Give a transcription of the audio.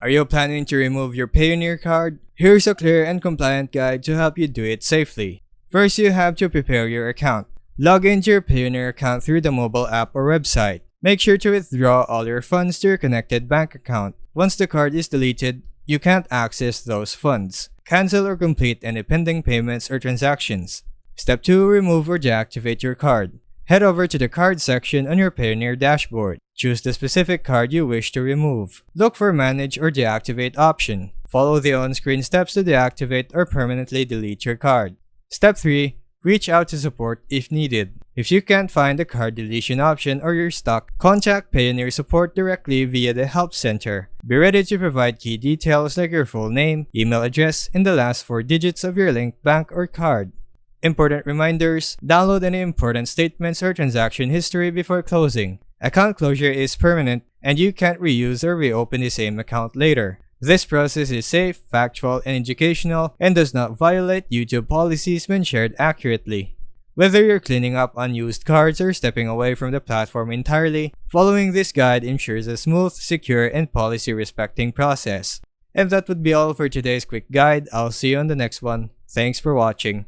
Are you planning to remove your Payoneer card? Here's a clear and compliant guide to help you do it safely. First, you have to prepare your account. Log into your Payoneer account through the mobile app or website. Make sure to withdraw all your funds to your connected bank account. Once the card is deleted, you can't access those funds. Cancel or complete any pending payments or transactions. Step 2. Remove or deactivate your card. Head over to the card section on your Payoneer dashboard. Choose the specific card you wish to remove. Look for Manage or Deactivate option. Follow the on-screen steps to deactivate or permanently delete your card. Step 3. Reach out to support if needed. If you can't find the card deletion option or you're stuck, contact Payoneer support directly via the Help Center. Be ready to provide key details like your full name, email address, and the last 4 digits of your linked bank or card. Important reminders: download any important statements or transaction history before closing. Account closure is permanent, and you can't reuse or reopen the same account later. This process is safe, factual, and educational, and does not violate YouTube policies when shared accurately. Whether you're cleaning up unused cards or stepping away from the platform entirely, following this guide ensures a smooth, secure, and policy-respecting process. And that would be all for today's quick guide. I'll see you on the next one. Thanks for watching.